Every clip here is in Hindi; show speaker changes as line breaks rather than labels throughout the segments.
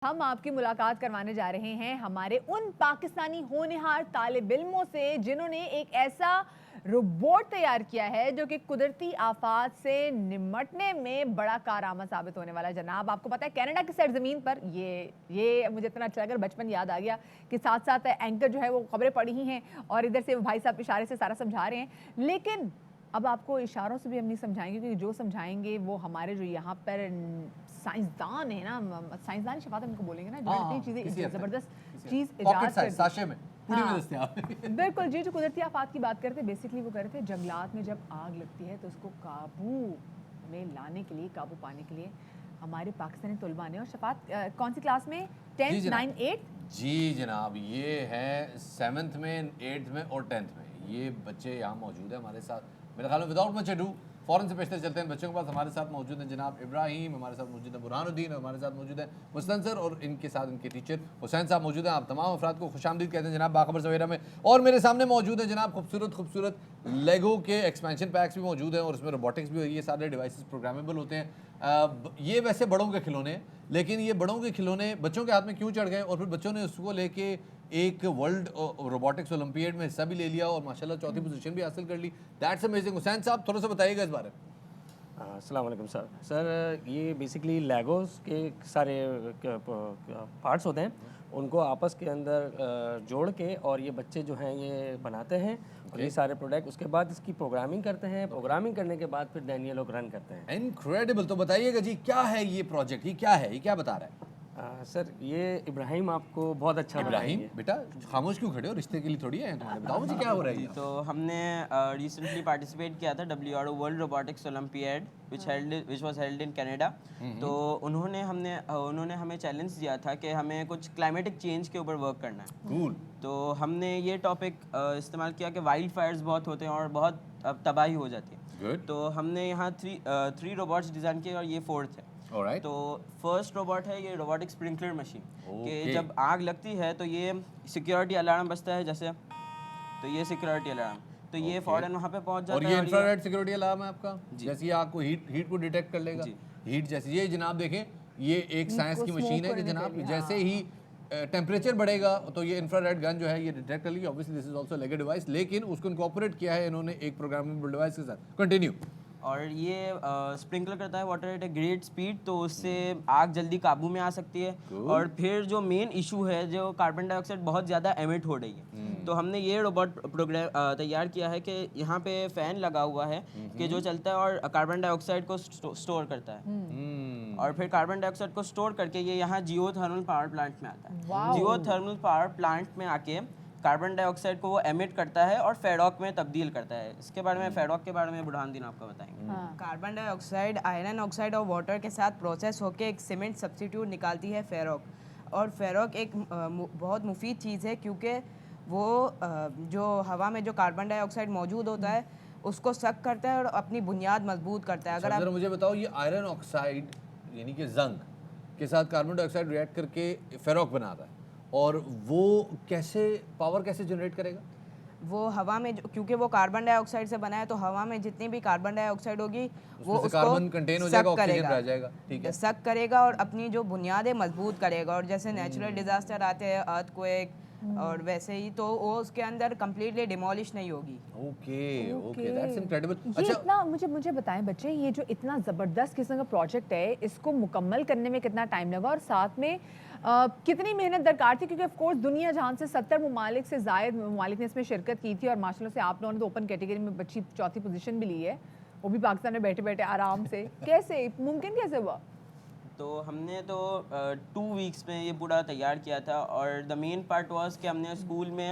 हम आपकी मुलाकात करवाने जा रहे हैं हमारे उन पाकिस्तानी होनहार तालिब इल्मों से जिन्होंने एक ऐसा रोबोट तैयार किया है जो कि कुदरती आफात से निमटने में बड़ा कारआमद साबित होने वाला है। जनाब, आपको पता है कनाडा की सरजमीन पर ये मुझे इतना अच्छा लगा, बचपन याद आ गया कि साथ साथ एंकर जो है वो खबरें पढ़ी ही हैं और इधर से भाई साहब इशारे से सारा समझा रहे हैं। लेकिन अब आपको इशारों से भी हम नहीं समझाएंगे, क्योंकि जो समझाएंगे वो हमारे जो यहाँ पर साइंसदान है ना, साइंसदान शफात उनको बोलेंगे ना, जो इतनी चीज़ें ज़बरदस्त चीज़ इजाद कर
में पूरी में दस्तयाब
बिल्कुल जी। जो कुदरती आफात की बात करते हैं, बेसिकली वो करते हैं जंगलात में जब आग लगती है तो उसको काबू में लाने के लिए, काबू पाने के लिए हमारे पाकिस्तानी तलबा ने। और शफात कौन सी क्लास में? 10th 9 8?
जी जनाब, ये है 7th में, 8th में और 10th में। ये बच्चे यहाँ मौजूद है हमारे साथ। मेरे ख्याल में विदाउट मच अडू फ़ौरन से पेशतर चलते हैं बच्चों के पास। हमारे साथ मौजूद हैं जनाब इब्राहिम, हमारे साथ मौजूद है बुरहानुद्दीन, हमारे साथ मौजूद है मुस्तनसर और इनके साथ इनके टीचर हुसैन साहब मौजूद हैं। आप तमाम अफराद को खुशामदीद कहते हैं जनाब बाखबर सवेरा में। और मेरे सामने मौजूद है जनाब खूबसूरत लेगो के एक्सपेंशन पैक्स भी मौजूद हैं और उसमें रोबोटिक्स भी। ये सारे डिवाइसेस प्रोग्रामेबल होते हैं। ये वैसे बड़ों के खिलौने हैं, लेकिन ये बड़ों के खिलौने बच्चों के हाथ में क्यों चढ़ गए और फिर बच्चों ने उसको लेके एक वर्ल्ड रोबोटिक्स ओलंपियाड में हिस्सा भी ले लिया और माशाल्लाह चौथी पोजीशन भी हासिल कर ली। That's amazing. हुसैन साहब थोड़ा सा बताइएगा इस बारे में।
अस्सलाम वालेकुम सर, ये बेसिकली लेगोस के सारे पार्ट्स होते हैं, उनको आपस के अंदर जोड़ के और ये बच्चे जो हैं ये बनाते हैं और ये सारे प्रोडक्ट उसके बाद इसकी प्रोग्रामिंग करते हैं। प्रोग्रामिंग करने के बाद फिर दैन ये लोग रन करते हैं।
इनक्रेडिबल। तो बताइएगा जी, क्या है ये प्रोजेक्ट, ये क्या है, ये क्या बता रहा है?
सर, ये इब्राहिम आपको बहुत अच्छा
इब्राहिम बेटा खामोश क्यों खड़े हो? रिश्ते के लिए थोड़ी है तुम्हारे। बताओ मुझे क्या हो रहा है।
तो हमने रिसेंटली पार्टिसिपेट किया था WRO world robotics olympiad which was held in Canada. तो उन्होंने हमें चैलेंज दिया था कि हमें कुछ क्लाइमेटिक चेंज के ऊपर वर्क करना है।
कूल।
तो हमने ये टॉपिक इस्तेमाल किया कि वाइल्ड फायर्स बहुत होते हैं और बहुत तबाही हो जाती है।
Good.
तो हमने यहाँ थ्री रोबोट्स डिज़ाइन किए और ये 4th है।
Alright.
तो फर्स्ट रोबोट है ये रोबोटिक स्प्रिंकलर मशीन कि जब आग लगती है तो ये सिक्योरिटी अलार्म बजता है जैसे, तो ये सिक्योरिटी अलार्म, तो ये फौरन वहाँ पे पहुँच जाता
और
है।
ये इंफ्रारेड सिक्योरिटी अलार्म है आपका, जैसे ये आपको हीट को डिटेक्ट कर लेगा। हीट जैसे ये जनाब देखें, ये एक साइंस की मशीन है कि जनाब जैसे ही टेम्परेचर बढ़ेगा तो ये इंफ्रारेड गन जो है ये डिटेक्ट कर लेगी। Obviously this is also लेगर device, लेकिन उसको इनकॉर्पोरेट किया है इन्होंने एक प्रोग्रामेबल डिवाइस के साथ। कंटिन्यू।
और ये स्प्रिंकलर करता है water at a great speed, तो उससे आग जल्दी काबू में आ सकती है। और फिर जो मेन इशू है, जो कार्बन डाइऑक्साइड बहुत ज़्यादा एमिट हो रही है, तो हमने ये रोबोट प्रोग्राम तैयार किया है कि यहाँ पे फ़ैन लगा हुआ है कि जो चलता है और कार्बन डाइऑक्साइड को स्टोर करता है। और फिर कार्बन डाइऑक्साइड को स्टोर करके ये यहाँ जियो थर्मल पावर प्लांट में आता है। जियो थर्मल पावर प्लांट में आके कार्बन डाइऑक्साइड को वो एमिट करता है और फेडॉक में तब्दील करता है। इसके बारे में, फेडॉक के बारे में बुरहानुद्दीन आपको बताएंगे।
कार्बन डाइऑक्साइड आयरन ऑक्साइड और वाटर के साथ प्रोसेस होकर एक सीमेंट सब्स्टिट्यूट निकालती है फेरोक। और फेरोक एक बहुत मुफीद चीज़ है क्योंकि वो जो हवा में जो कार्बन डाइऑक्साइड मौजूद होता है उसको सक करता है और अपनी बुनियाद मजबूत करता है। अगर आप
मुझे बताओ, ये आयरन ऑक्साइड यानी कि जंग के साथ कार्बन डाइऑक्साइड रिएक्ट करके फेरोक बनाता है, और वो पावर कैसे जनरेट करेगा?
वो हवा में क्योंकि वो कार्बन डाइऑक्साइड से बना है, तो हवा में जितनी भी कार्बन डाइऑक्साइड होगी वो उसको
कार्बन कंटेन हो जाएगा, ऑक्सीजन रह जाएगा। ठीक है,
सक करेगा और अपनी जो बुनियादें मजबूत करेगा। और जैसे नेचुरल डिजास्टर आते हैं, अर्थक्वेक और वैसे ही, तो वो उसके अंदर कंप्लीटली डिमोलिश नहीं होगी।
Okay, that's incredible.
अच्छा, इतना मुझे बताएं बच्चे, ये जो इतना ज़बरदस्त किस्म का प्रोजेक्ट है, इसको मुकम्मल करने में कितना टाइम लगा और साथ में कितनी मेहनत दरकार थी? क्योंकि ऑफ कोर्स दुनिया जहां से 70 ममालिक से ज़ायद ममालिक ने इसमें शिरकत की थी और माशाल्लाह से आप लोगों ने तो ओपन कैटेगरी में बच्ची चौथी पोजीशन भी ली है, वो भी पाकिस्तान में बैठे बैठे आराम से। कैसे मुमकिन, कैसे हुआ?
तो हमने तो 2 वीक्स में ये पूरा तैयार किया था। और द मेन पार्ट वाज कि हमने स्कूल में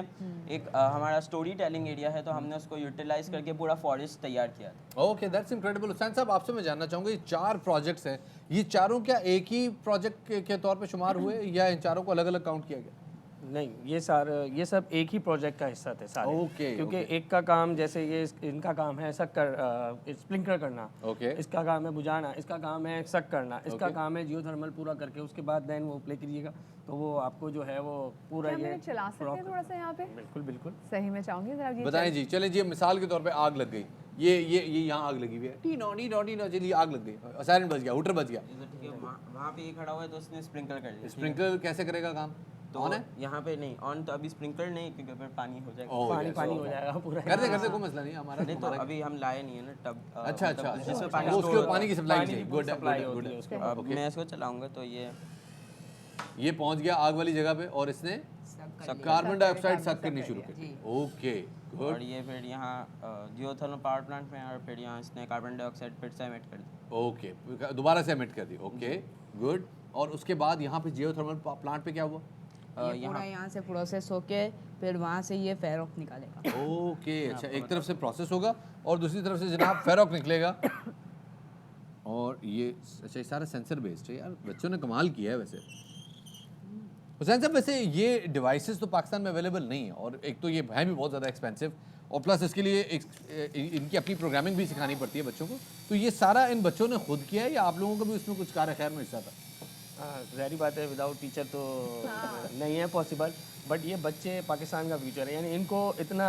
एक हमारा स्टोरी टेलिंग एरिया है, तो हमने उसको यूटिलाइज करके पूरा फॉरेस्ट तैयार किया था।
Okay, that's incredible. हुसैन साहब, आपसे मैं जानना चाहूँगा, ये 4 प्रोजेक्ट्स हैं, ये चारों क्या एक ही प्रोजेक्ट के तौर पे शुमार हुए या इन चारों को अलग अलग काउंट किया गया?
नहीं, ये सब एक ही प्रोजेक्ट का हिस्सा थे सारे।
ओके,
क्योंकि
ओके।
एक का काम जैसे ये इनका काम है स्प्रिंकलर करना,
ओके।
इसका काम है बुझाना, इसका काम है सक करना, इसका
ओके।
काम है जियोथर्मल पूरा करके उसके बाद देन वो प्ले करिएगा तो वो आपको जो है वो पूरा
क्या
ये
मैंने चला सकते हैं थोड़ा सा यहाँ पे?
बिल्कुल बिल्कुल।
सही में चाहूंगी जरा ये
बताएं जी, चलें जी, मिसाल के तौर पे आग लग गई, ये यहाँ आग लगी हुई है, टी नो चलिए आग लग गई, सायरन बज गया, हुटर बज गया,
ठीक है, वहाँ पे ये खड़ा हुआ है तो उसने स्प्रिंकलर कर दिया।
स्प्रिंकलर कैसे करेगा काम?
तो
ऑन है?
यहाँ पे नहीं ऑन, तो अभी स्प्रिंकलर नहीं क्योंकि फिर पानी हो जाएगा।
ओह,
पानी
yes,
पानी
ओह,
हो जाएगा पूरा।
कर दे कोई मसला नहीं हमारा।
नहीं तो अभी हम लाए नहीं है ना टब।
अच्छा अच्छा,
मतलब जिसमें
अच्छा,
पानी
वो
store
उसके
होता
पानी
है।
की सप्लाई
पानी की
चाहिए,
पूरी
गुड
supply
गुड
होती है उसके
अब मैं इसको चलाऊंगा तो ये
पहुंच गया आग वाली जगह पे और इसने कार्बन डाइऑक्साइड सक करनी शुरू की। ओके,
और
गुड।
ये फिर यहाँ जियोथर्मल पावर प्लांट में, और फिर यहाँ इसने कार्बन डाइऑक्साइड फिर से एमिट कर दिया।
ओके, दोबारा से एमिट कर दी। Okay, good. और उसके बाद यहाँ पे जियोथर्मल प्लांट पे क्या हुआ?
ये पूरा यहाँ से प्रोसेस होके फिर वहाँ से ये फेरोक निकालेगा।
ओके, अच्छा, एक तरफ से प्रोसेस होगा और दूसरी तरफ से जनाब फेरोक निकलेगा। और ये अच्छा, ये सारा सेंसर बेस्ड है यार, बच्चों ने कमाल किया है वैसे। हुसैन साहब, वैसे ये डिवाइसेस तो पाकिस्तान में अवेलेबल नहीं है, और एक तो ये है भी बहुत ज़्यादा एक्सपेंसिव, और प्लस इसके लिए इनकी अपनी प्रोग्रामिंग भी सिखानी पड़ती है बच्चों को। तो ये सारा इन बच्चों ने खुद किया है या आप लोगों का भी उसमें कुछ कार खैर में हिस्सा था?
ज़ाहिर बात है विदाउट टीचर तो नहीं है पॉसिबल, बट ये बच्चे पाकिस्तान का फ्यूचर है, यानी इनको इतना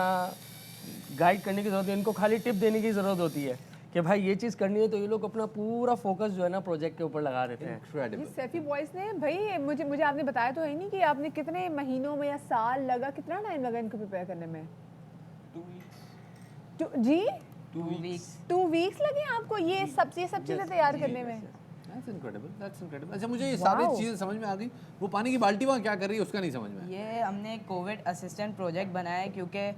गाइड करने की ज़रूरत है, इनको खाली टिप देने की ज़रूरत होती है कि भाई ये चीज़ करनी है, तो ये लोग अपना पूरा फोकस जो है ना प्रोजेक्ट के ऊपर लगा देते हैं।
ये
इनक्रेडिबल।
सैफी बॉयज ने भाई मुझे आपने बताया तो है नहीं कि आपने कितने महीनों में या साल लगा, कितना टाइम लगा इनको प्रिपेयर करने में?
2 weeks।
2 वीक्स लगे आपको ये सब चीज़ें तैयार करने में?
That's incredible, that's incredible। अच्छा, मुझे ये सारी
Wow।
चीज़ें समझ में आ गई, वो पानी की बाल्टी वहाँ क्या कर रही है उसका नहीं समझ में आया।
ये हमने कोविड असिस्टेंट प्रोजेक्ट बनाया है क्योंकि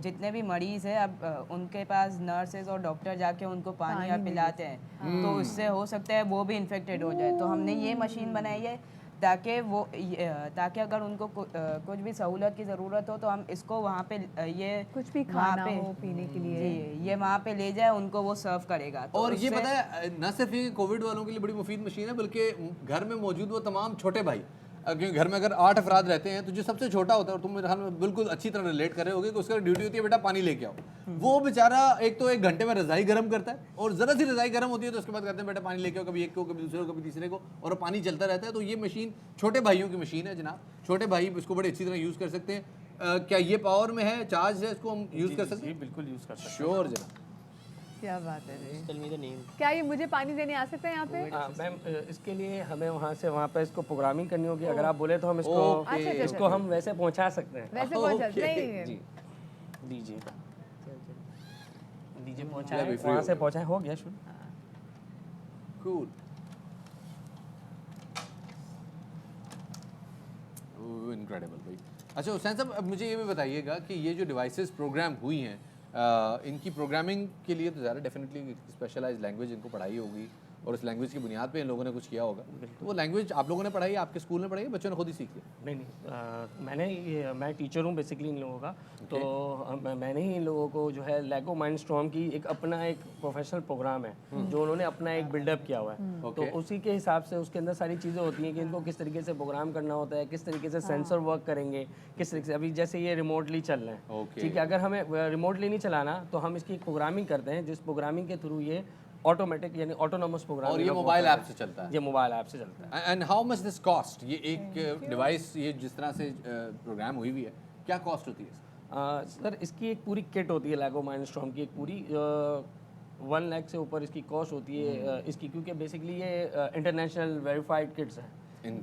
जितने भी मरीज़ हैं अब उनके पास नर्सेज और डॉक्टर जाके उनको पानी और पिलाते हैं, तो उससे हो सकता है वो भी इन्फेक्टेड हो जाए। तो हमने ये मशीन बनाई है ताकि अगर उनको कुछ भी सहूलत की ज़रूरत हो तो हम इसको वहाँ पे ये
कुछ भी
वहाँ
खाना हो पीने के लिए।
जी, ये वहाँ पे ले जाए, उनको वो सर्व करेगा। तो
और ये
उससे-
पता है, न सिर्फ ये कोविड वालों के लिए बड़ी मुफीद मशीन है, बल्कि घर में मौजूद वो तमाम छोटे भाई, क्योंकि घर में अगर 8 अफराद रहते हैं तो जो सबसे छोटा होता है, और तुम मेरे ख्याल में बिल्कुल अच्छी तरह रिलेट कर रहे होगे कि उसका ड्यूटी होती है बेटा पानी लेके आओ, वो बेचारा एक तो 1 घंटे में रज़ाई गर्म करता है, और ज़रा सी रज़ाई गर्म होती है तो उसके बाद कहते हैं बेटा पानी लेके आओ, कभी एक को, कभी दूसरे को, कभी तीसरे को, और पानी चलता रहता है। तो ये मशीन छोटे भाइयों की मशीन है जनाब, छोटे भाई इसको बड़े अच्छी तरह यूज़ कर सकते हैं। क्या ये पावर में है, चार्ज है, इसको हम यूज़ कर सकते
जी
हैं?
बिल्कुल यूज़ कर सकते
श्योर जनाब।
क्या बात है जी।
Tell me the name।
क्या ये मुझे पानी देने आ सकते हैं यहाँ पे?
हैं। मैम इसके लिए हमें वहाँ से वहाँ पे इसको प्रोग्रामिंग करनी होगी, अगर आप बोले तो हम इसको
ओके।
अच्छा, अच्छा,
इसको हम वैसे पहुँचा सकते हैं।
वैसे बहुत जल्द
Okay।
नहीं
जी दीजिए दीजिए
ले
पहुँचाए,
भी free
वहाँ
हो
से
गया।
पहुँचाए, हो गया शुरू।
Cool। इनक्रेडिबल भाई। अच्छा हुसैन साहब, अब मुझे ये भी बताइएगा कि ये जो डिवाइसेस प्रोग्राम हुई हैं, इनकी प्रोग्रामिंग के लिए तो ज़्यादा डेफिनेटली स्पेशलाइज्ड लैंग्वेज इनको पढ़ाई होगी, और उस लैंग्वेज की बुनियाद पे इन लोगों ने कुछ किया होगा। तो वो लैंग्वेज आप लोगों ने पढ़ाई, आपके स्कूल ने पढ़ाई, बच्चों ने खुद ही सीख लिया?
नहीं, मैं टीचर हूँ बेसिकली इन लोगों का, तो मैंने ही इन लोगों को जो है लेगो माइंडस्टॉर्म की एक अपना एक प्रोफेशनल प्रोग्राम है जो उन्होंने अपना एक बिल्डअप किया हुआ है, तो
Okay।
उसी के हिसाब से उसके अंदर सारी चीज़ें होती हैं कि इनको किस तरीके से प्रोग्राम करना होता है, किस तरीके से सेंसर वर्क करेंगे, किस तरीके से, अभी जैसे ये रिमोटली चल रहे हैं,
Okay।
ठीक है, अगर हमें रिमोटली नहीं चलाना तो हम इसकी प्रोग्रामिंग करते हैं, जिस प्रोग्रामिंग के थ्रू ये ऑटोमेटिक यानी ऑटोनोमस प्रोग्राम,
और ये मोबाइल ऐप से चलता है?
ये मोबाइल ऐप से चलता है।
And how much this cost? ये एक डिवाइस ये जिस तरह से प्रोग्राम हुई हुई है, क्या कॉस्ट होती है?
सर इसकी एक पूरी किट होती है, लेगो माइंडस्टॉर्म की एक पूरी 1 लाख से ऊपर इसकी कॉस्ट होती है इसकी, क्योंकि बेसिकली ये इंटरनेशनल वेरीफाइड किट्स हैं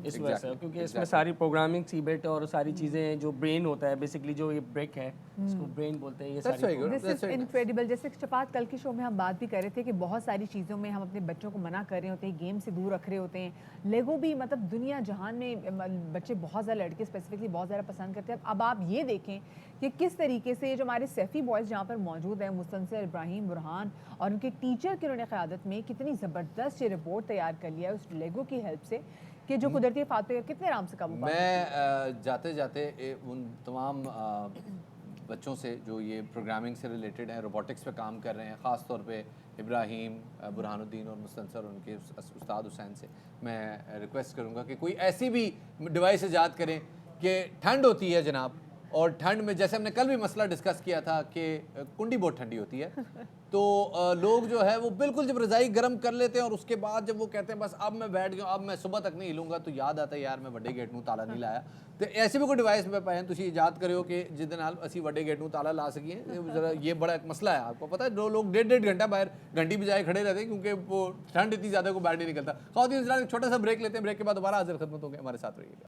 इस वजह से, क्योंकि इसमें सारी प्रोग्रामिंग सीबेट और सारी चीज़ें जो ब्रेन होता है बेसिकली, जो ये ब्रेक है इसको ब्रेन बोलते हैं, ये
That's
सारी
very good।
This is incredible. जैसे शपात कल के शो में हम बात भी कर रहे थे कि बहुत सारी चीज़ों में हम अपने बच्चों को मना कर रहे होते हैं, गेम से दूर रख रहे होते हैं। लेगो भी मतलब दुनिया जहान में बच्चे बहुत ज़्यादा, लड़के स्पेसिफिकली बहुत ज़्यादा पसंद करते हैं। अब आप ये देखें कि किस तरीके से ये जो हमारे सैफी बॉयज़ जहाँ पर मौजूद हैं, मुस्तनसर, इब्राहिम, बुरहान और उनके टीचर की उन्होंने क़यादत में कितनी ज़बरदस्त ये रिपोर्ट तैयार कर लिया है उस लेगो की हेल्प से, कि जो कुदरती आफात पे कितने आराम से काबू पा सकते हैं।
मैं जाते जाते उन तमाम बच्चों से जो ये प्रोग्रामिंग से रिलेटेड हैं, रोबोटिक्स पे काम कर रहे हैं, ख़ास तौर पे इब्राहिम, बुरहानुद्दीन और मुस्तनसर, उनके उस्ताद हुसैन से मैं रिक्वेस्ट करूँगा कि कोई ऐसी भी डिवाइस ईजाद करें कि ठंड होती है जनाब, और ठंड में जैसे हमने कल भी मसला डिस्कस किया था कि कुंडी बहुत ठंडी होती है, तो लोग जो है वो बिल्कुल जब रज़ाई गर्म कर लेते हैं और उसके बाद जब वो कहते हैं बस अब मैं बैठ गया, अब मैं सुबह तक नहीं हिलूंगा, तो याद आता है यार मैं वड्डे गेट नूं ताला नहीं लाया। तो ऐसे भी कोई डिवाइस पे पाए तुम याद करो कि जिस नाल असी वड्डे गेट नूं ताला ला सकिए, जरा ये बड़ा एक मसला है। आपको पता है जो लोग 1.5 घंटा बाहर घंटी बजाए खड़े रहते हैं क्योंकि वो ठंड इतनी ज़्यादा को बाहर नहीं निकलता। खाओ एक छोटा सा ब्रेक लेते हैं, ब्रेक के बाद दोबारा हाजिर खिदमत होंगे, हमारे साथ रहिएगा।